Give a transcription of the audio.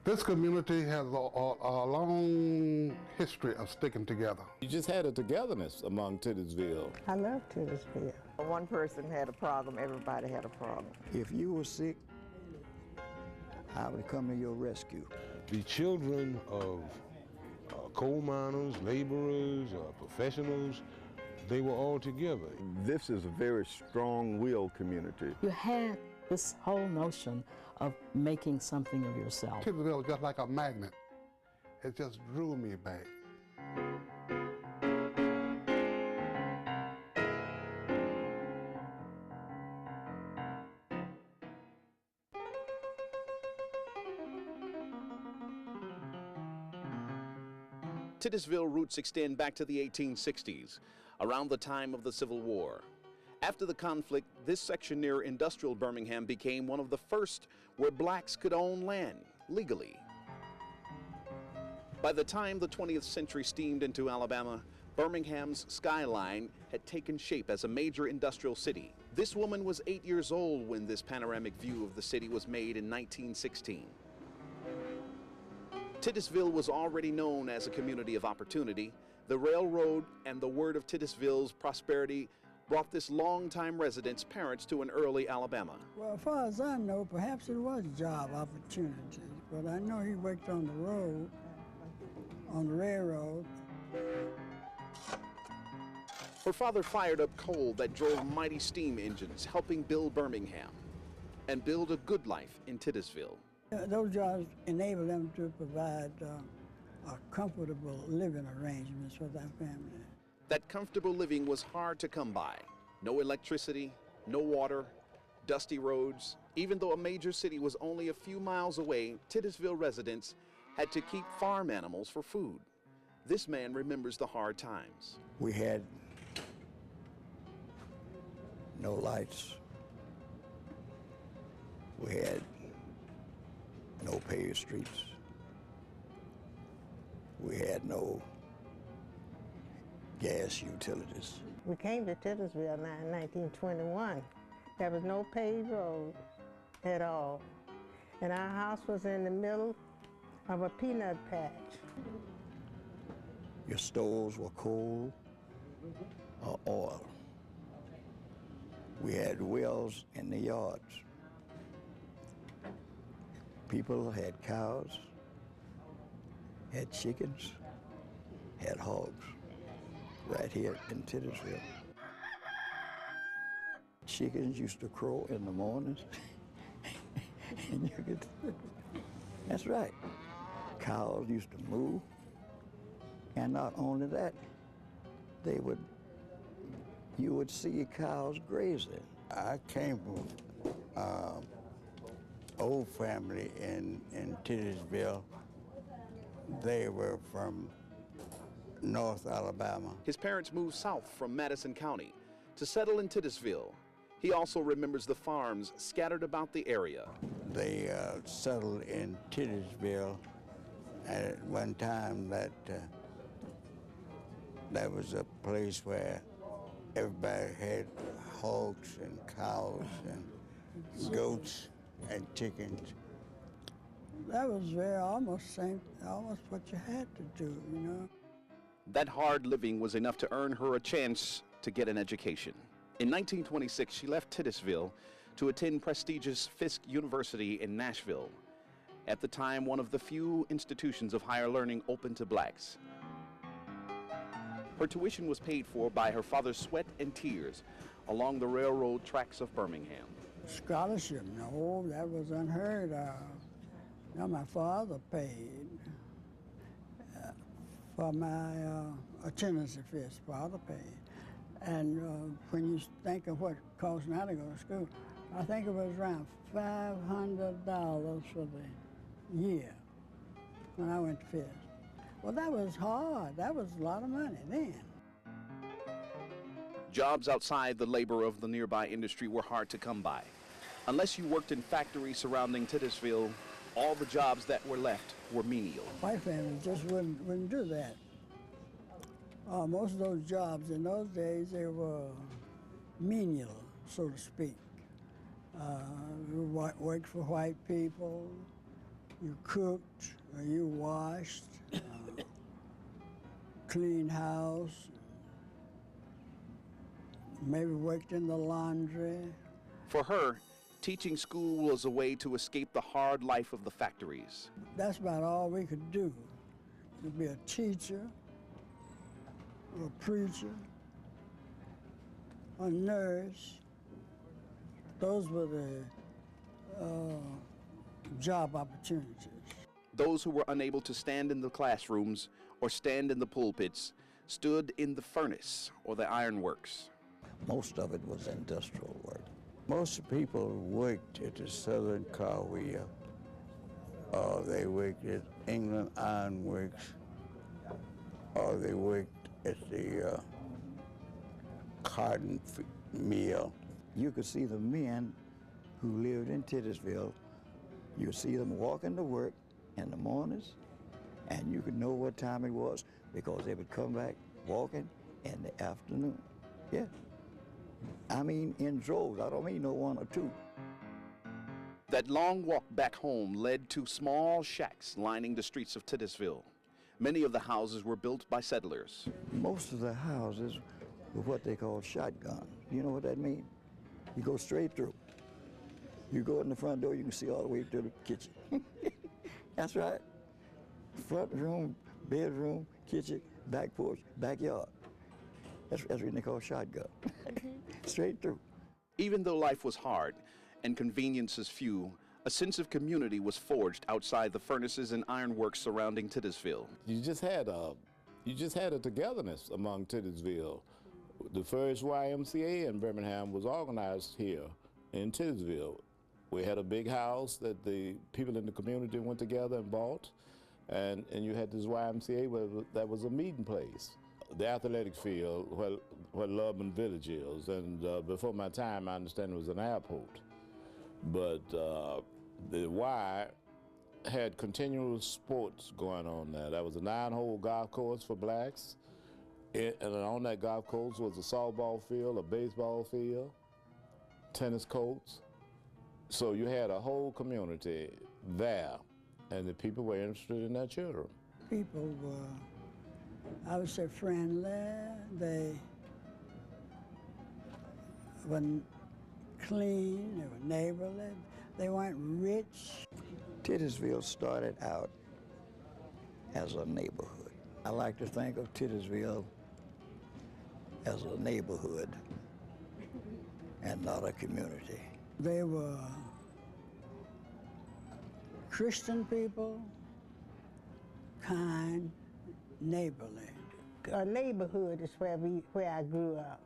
This community has a long history of sticking together. You just had a togetherness among Titusville. I love Titusville. One person had a problem, everybody had a problem. If you were sick, I would come to your rescue. The children of coal miners, laborers, professionals, they were all together. This is a very strong-willed community. You had this whole notion of making something of yourself. Titusville was just like a magnet. It just drew me back. Titusville roots extend back to the 1860s, around the time of the Civil War. After the conflict, this section near industrial Birmingham became one of the first where blacks could own land legally. By the time the 20th century steamed into Alabama, Birmingham's skyline had taken shape as a major industrial city. This woman was 8 years old when this panoramic view of the city was made in 1916. Titusville was already known as a community of opportunity. The railroad and the word of Titusville's prosperity brought this longtime resident's parents to an early Alabama. Well, as far as I know, perhaps it was job opportunities, but I know he worked on the road, on the railroad. Her father fired up coal that drove mighty steam engines, helping build Birmingham and build a good life in Titusville. Those jobs enabled them to provide a comfortable living arrangements for their family. That comfortable living was hard to come by. No electricity, no water, dusty roads. Even though a major city was only a few miles away, Titusville residents had to keep farm animals for food. This man remembers the hard times. We had no lights. We had no paved streets. We had no gas utilities. We came to Titusville in 1921. There was no paved road at all. And our house was in the middle of a peanut patch. Your stoves were coal or oil. We had wells in the yards. People had cows, had chickens, had hogs, right here in Titusville. Chickens used to crow in the mornings. And you could, that's right. Cows used to moo. And not only that, you would see cows grazing. I came from old family in Titusville. They were from North Alabama. His parents moved south from Madison County to settle in Titusville. He also remembers the farms scattered about the area. They settled in Titusville at one time that was a place where everybody had hogs and cows and goats and chickens. That was almost what you had to do, you know. That hard living was enough to earn her a chance to get an education. In 1926, she left Titusville to attend prestigious Fisk University in Nashville, at the time one of the few institutions of higher learning open to blacks. Her tuition was paid for by her father's sweat and tears along the railroad tracks of Birmingham. Scholarship, no, that was unheard of. Now my father paid for my attendance at Fisk. Father paid. And when you think of what it costs now to go to school, I think it was around $500 for the year when I went to Fisk. Well, that was hard. That was a lot of money then. Jobs outside the labor of the nearby industry were hard to come by. Unless you worked in factories surrounding Titusville, all the jobs that were left were menial. White families just wouldn't do that. Most of those jobs in those days, they were menial, so to speak. We worked for white people. You cooked, or you washed, cleaned house, maybe worked in the laundry. For her, teaching school was a way to escape the hard life of the factories. That's about all we could do, to be a teacher, or a preacher, a nurse. Those were the job opportunities. Those who were unable to stand in the classrooms or stand in the pulpits stood in the furnace or the ironworks. Most of it was industrial work. Most people worked at the Southern Car Wheel, or they worked at England Iron Works, or they worked at the cotton mill. You could see the men who lived in Titusville. You would see them walking to work in the mornings, and you could know what time it was because they would come back walking in the afternoon. Yeah. I mean in droves. I don't mean no one or two. That long walk back home led to small shacks lining the streets of Titusville. Many of the houses were built by settlers. Most of the houses were what they call shotguns. You know what that means? You go straight through. You go in the front door, you can see all the way to the kitchen. That's right. Front room, bedroom, kitchen, back porch, backyard. That's what they call shotgun. Straight through. Even though life was hard and conveniences few, a sense of community was forged outside the furnaces and ironworks surrounding Titusville. You just had a togetherness among Titusville. The first YMCA in Birmingham was organized here in Titusville. We had a big house that the people in the community went together and bought, and you had this YMCA that was a meeting place. The athletic field where Lubbock Village is, and before my time, I understand it was an airport. But the Y had continual sports going on there. That was a 9-hole golf course for blacks, and on that golf course was a softball field, a baseball field, tennis courts. So you had a whole community there, and the people were interested in their children. People were, I would say, friendly. They were clean, they were neighborly, they weren't rich. Titusville started out as a neighborhood. I like to think of Titusville as a neighborhood and not a community. They were Christian people, kind, neighborly. A neighborhood is where I grew up.